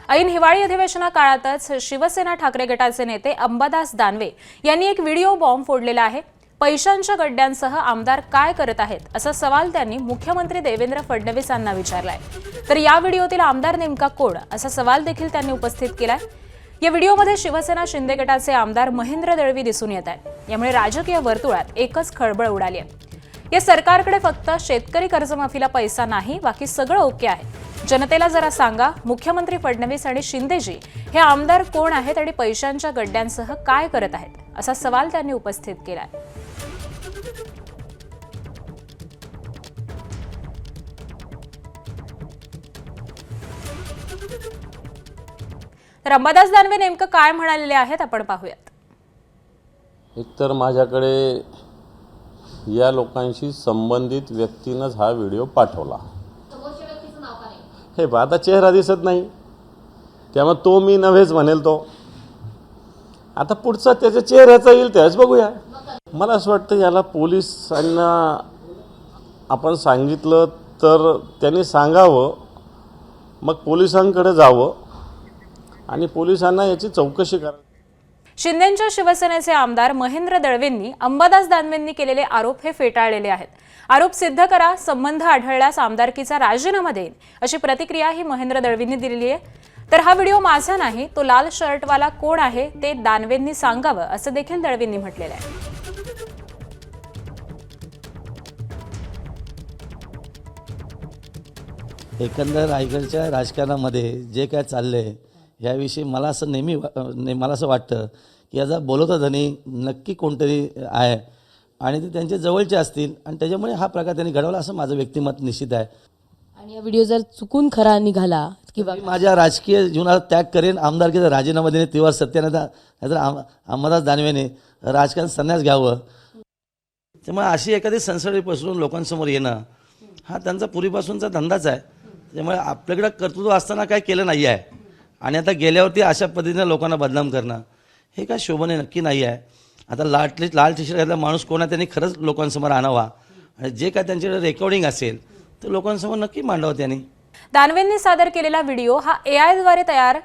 ऐन हिवाळी अधिवेशना काळातच शिवसेना ठाकरे गटाचे नेते अंबादास दानवे यांनी एक व्हिडिओ बॉम्ब फोडलेला आहे। पैशांच्या गड्ड्यांसह आमदार काय करत आहेत असा सवाल त्यांनी मुख्यमंत्री देवेंद्र फडणवीसांना विचारलाय। तर या व्हिडिओतील आमदार नेमका कोण असा सवाल देखील त्यांनी उपस्थित केलाय। या व्हिडिओमध्ये शिवसेना शिंदे गटाचे आमदार महेंद्र दळवी दिसून येत आहेत। यामुळे राजकीय वर्तुळात एकच खळबळ उडाली आहे। या सरकारकडे फक्त शेतकरी कर्जमाफीला पैसा नाही, बाकी सगळं ओके आहे। जनतेला जरा सांगा, मुख्यमंत्री फडणवीस आणि शिंदेजी हे आमदार कोण आहेत आणि पैशांच्या गड्ड्यांसह काय करत आहेत असा सवाल त्यांनी उपस्थित केलाय। तर अंबादास दानवे नेमकं काय म्हणालेले आहेत आपण पाहूयात। एकतर माझ्याकडे या लोकांशी संबंधित व्यक्तीनंच हा व्हिडिओ पाठवला। हे आता चेहरा दिसत नाही, त्यामुळे तो मी नव्हेच म्हणेल। तो आता पुढचा त्याच्या चेहऱ्याचा येईल त्याच बघूया। मला असं वाटतं याला पोलिसांना आपण सांगितलं तर त्यांनी सांगावं, मग पोलिसांकडे जावं आणि पोलिसांना याची चौकशी करावी। शिंदेंच्या शिवसेनेचे आमदार महेंद्र दळवींनी अंबादास दानवेंनी केलेले आरोप हे फेटाळलेले आहेत। आरोप सिद्ध करा, संबंध आढळल्यास आमदारकीचा राजीनामा देईन अशी प्रतिक्रिया ही महेंद्र दळवींनी दिलेली आहे। तर हा व्हिडिओ माझा नाही, तो लाल शर्टवाला कोण आहे ते दानवेंनी सांगावं असं देखील दळवींनी म्हटलेलं आहे। एकंदर रायगडच्या राजकारणामध्ये जे काय चाललंय याविषयी मला असं वाटतं की याचा बोलवता धनी नक्की कोणतरी आहे आणि ते त्यांच्या जवळचे असतील आणि त्याच्यामुळे हा प्रकार त्यांनी घडवला असं माझं व्यक्तिमत निश्चित आहे। आणि हा व्हिडिओ जर चुकून खरा निघाला किंवा माझ्या राजकीय जीवनात त्याग करेन, आमदारकीचा राजीनामा देणे तेव्हा सत्याने नाहीतर अंबादास दानवेने राजकारण संन्यास घ्यावं। त्यामुळे अशी एखादी संसदेत पसरून लोकांसमोर येणं हा त्यांचा पूर्वीपासूनचा धंदाच आहे। त्यामुळे आपल्याकडे कर्तृत्व असताना काय केलं नाही आहे आणि आता गेल्यावरती अशा पद्धतीने लोकांना बदनाम करणं हे काय शोभनीय नक्की नाही आहे। आता लाल टी शर्ट घातलेला माणूस कोण आहे त्यांनी खरंच लोकांसमोर आणावा आणि जे काय त्यांच्याकडे रेकॉर्डिंग असेल ते लोकांसमोर नक्की मांडावं त्यांनी। दानवेंनी सादर केलेला व्हिडिओ हा AI द्वारे तयार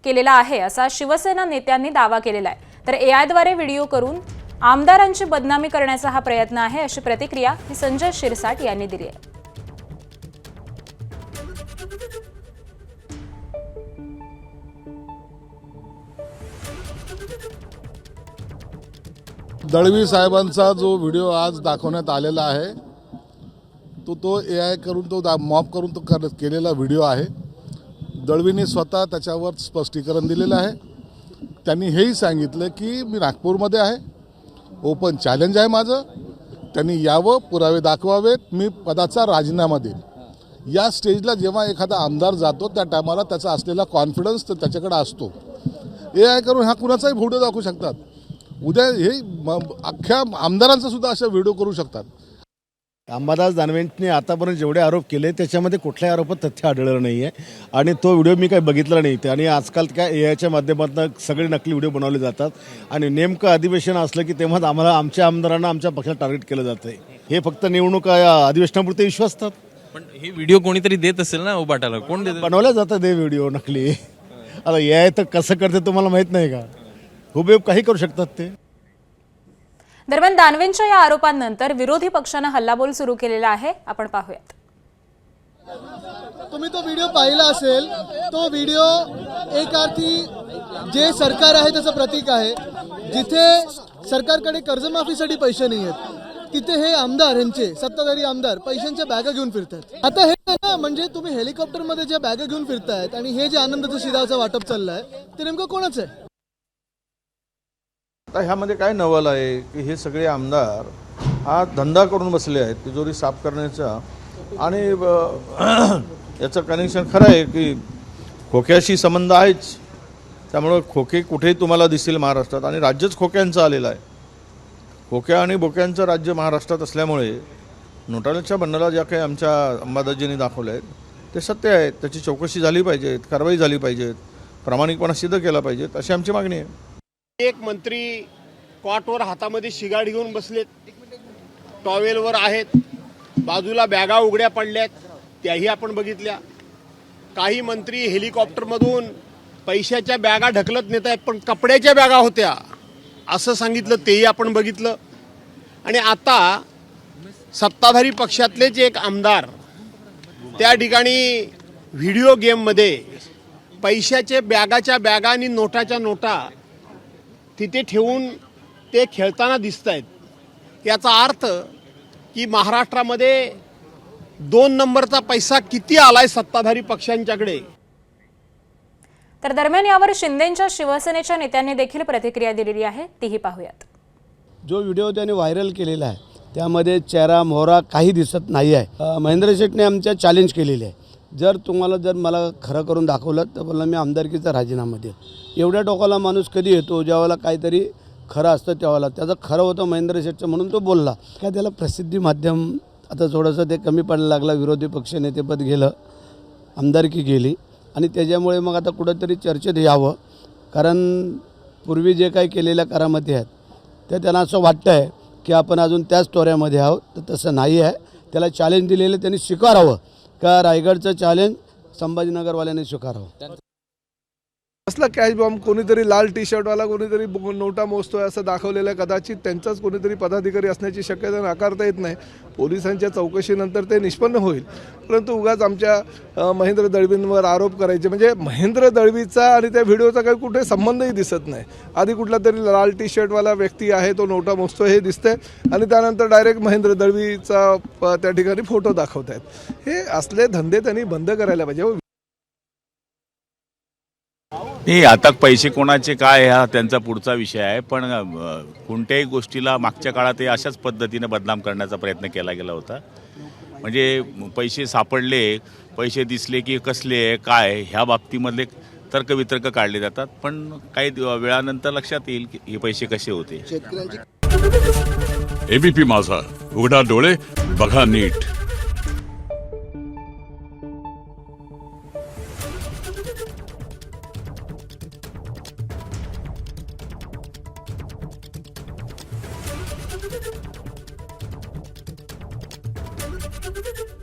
केलेला आहे असा शिवसेना नेत्यांनी दावा केलेला आहे। तर AI द्वारे व्हिडिओ करून आमदारांची बदनामी करण्याचा हा प्रयत्न आहे अशी प्रतिक्रिया ही संजय शिरसाट यांनी दिली आहे। दळवी साहेबांचा जो व्हिडिओ आज दाखवण्यात आलेला आहे तो AI करून तो मॉप करून तो केलेला व्हिडिओ आहे। दळवींनी स्वतः त्याच्यावर स्पष्टीकरण दिलेलं आहे। त्यांनी हेही सांगितलं की मी नागपूरमध्ये आहे, ओपन चॅलेंज आहे माझं, त्यांनी यावं, पुरावे दाखवावेत, मी पदाचा राजीनामा देईन। या स्टेजला जेव्हा एखादा आमदार जातो त्या टायमाला त्याचा असलेला कॉन्फिडन्स तर त्याच्याकडे असतो। AI करून हा कुणाचाही व्हिडिओ दाखवू शकतात, उद्या हे अख्ख्या आमदारांचा सुद्धा अशा व्हिडिओ करू शकतात। अंबादास दानवेंनी आतापर्यंत जेवढे आरोप केले त्याच्यामध्ये कुठल्याही आरोपात तथ्य आढळलं नाही आहे आणि तो व्हिडिओ मी काही बघितला नाही। आणि आजकाल काय AIच्या माध्यमातून सगळे नकली व्हिडिओ बनवले जातात आणि नेमकं अधिवेशन असलं की तेव्हाच आम्हाला आमच्या आमदारांना आमच्या पक्षाला टार्गेट केलं जातं आहे। हे फक्त निवडणूक अधिवेशनापुरते इश्यू असतात। पण हे व्हिडिओ कोणीतरी देत असेल ना उबाटाला, कोण देत? बनवल्या जातात हे व्हिडिओ नकली। आता AI तर कसं करते तुम्हाला माहीत नाही का? हुबेहूब काही करू शकतात ते। दरम्यान दानवेंच्या या आरोपांनंतर विरोधी पक्षानं हल्लाबोल सुरू केलेला आहे, आपण पाहूयात। तुम्ही तो व्हिडिओ पाहिला असेल, तो व्हिडिओ एक अर्थी जे सरकार आहे त्याचं प्रतीक आहे। जिथे सरकारकडे कर्जमाफीसाठी पैसे नाही आहेत तिथे हे आमदार, यांचे सत्ताधारी आमदार पैशांच्या बॅगा घेऊन फिरतात। आता हे ना, म्हणजे तुम्ही हेलिकॉप्टरमध्ये ज्या बॅगा घेऊन फिरतायत आणि हे जे आनंदाचं शिधावचं वाटप चाललंय ते नेमकं कोणाचं आहे? आता ह्यामध्ये काय नवल आहे की हे सगळे आमदार हा धंदा करून बसले आहेत तिजोरी साफ करण्याचा। आणि याचं कनेक्शन खरं आहे की खोक्याशी संबंध आहेच, त्यामुळं खोके कुठेही तुम्हाला दिसेल महाराष्ट्रात आणि राज्यच खोक्यांचं आलेलं आहे। खोक्या आणि बोक्यांचं राज्य महाराष्ट्रात असल्यामुळे नोटाच्या बंडला ज्या काही आमच्या अंबादासजींनी दाखवले आहेत ते सत्य आहे, त्याची चौकशी झाली पाहिजे, कारवाई झाली पाहिजे, प्रामाणिकपणा सिद्ध केला पाहिजे, अशी आमची मागणी आहे। एक मंत्री कॉटवर हातामध्ये शिगाड घेऊन बसलेत, टॉवेलवर आहेत, बाजूला बॅगा उघड्या पडल्यात त्याही आपण बघितल्या। काही मंत्री हेलिकॉप्टरमधून पैशाच्या बॅगा ढकलत नेत आहेत, पण कपड्याच्या बॅगा होत्या असं सांगितलं, तेही आपण बघितलं. आणि आता सत्ताधारी पक्षातलेच एक आमदार त्या ठिकाणी व्हिडिओ गेममध्ये पैशाचे बॅगाच्या बॅगा आणि नोटाच्या नोटा तिथे ठेवून ते खेळताना दिसत आहेत. याचा अर्थ की महाराष्ट्रामध्ये 2 नंबरचा पैसा किती आलाय सत्ताधारी पक्षांच्याकडे. तर दरम्यान यावर शिंदेंच्या शिवसेनेच्या नेत्यांनी देखील प्रतिक्रिया दिलेली आहे, तीही पाहूयात. जो व्हिडिओ त्याने व्हायरल केलेला आहे त्यामध्ये चेहरा मोहरा काही दिसत नाही आहे. महेंद्र शेठने आमच्या चॅलेंज केलेले आहे, जर मला खरं करून दाखवलं तर बोलला मी आमदारकीचा राजीनामा देईल. एवढ्या टोकाला माणूस कधी येतो ज्यावेळेला काहीतरी खरं असतं त्यावेळेला. त्याचं खरं होतं महेंद्र शेठचं म्हणून तो बोलला. काय त्याला प्रसिद्धी माध्यम आता थोडंसं ते कमी पडायला लागला. विरोधी पक्षनेतेपद गेलं, आमदारकी गेली आणि त्याच्यामुळे मग आता कुठंतरी चर्चेत यावं. कारण पूर्वी जे काही केलेल्या करामती आहेत ते त्यांना असं वाटतं आहे की आपण अजून त्याच तोऱ्यामध्ये आहोत, तर तसं नाही आहे. त्याला चॅलेंज दिलेलं त्यांनी स्वीकारावं का रायगडचं चॅलेंज संभाजीनगरवाल्यांनी स्वीकारावं. असला कॅश बॉम्ब कोणीतरी लाल टी शर्टवाला कोणीतरी नोटा मोजतोय असं दाखवलेलं आहे. कदाचित त्यांचाच कोणीतरी पदाधिकारी असण्याची शक्यता नाकारता येत नाही. पोलिसांच्या चौकशीनंतर ते निष्पन्न होईल. परंतु उगाच आमच्या महेंद्र दळवींवर आरोप करायचे, म्हणजे महेंद्र दळवीचा आणि त्या व्हिडिओचा काही कुठे संबंधही दिसत नाही. आधी कुठला तरी लाल टी शर्टवाला व्यक्ती आहे तो नोटा मोजतोय हे दिसतंय आणि त्यानंतर डायरेक्ट महेंद्र दळवीचा त्या ठिकाणी फोटो दाखवत आहेत. हे असले धंदे त्यांनी बंद करायला पाहिजे. नाही, आता पैसे कोणाचे काय हा त्यांचा पुढचा विषय आहे, पण कोणत्याही गोष्टीला मागच्या काळात अशाच पद्धतीने बदनाम करण्याचा प्रयत्न केला गेला होता. म्हणजे पैसे सापडले, पैसे दिसले की कसले काय ह्या बाबतीमधले तर्कवितर्क काढले जातात, पण काही वेळानंतर लक्षात येईल की हे पैसे कसे होते. एबीपी माझा, उघडा डोळे बघा नीट. Thank you.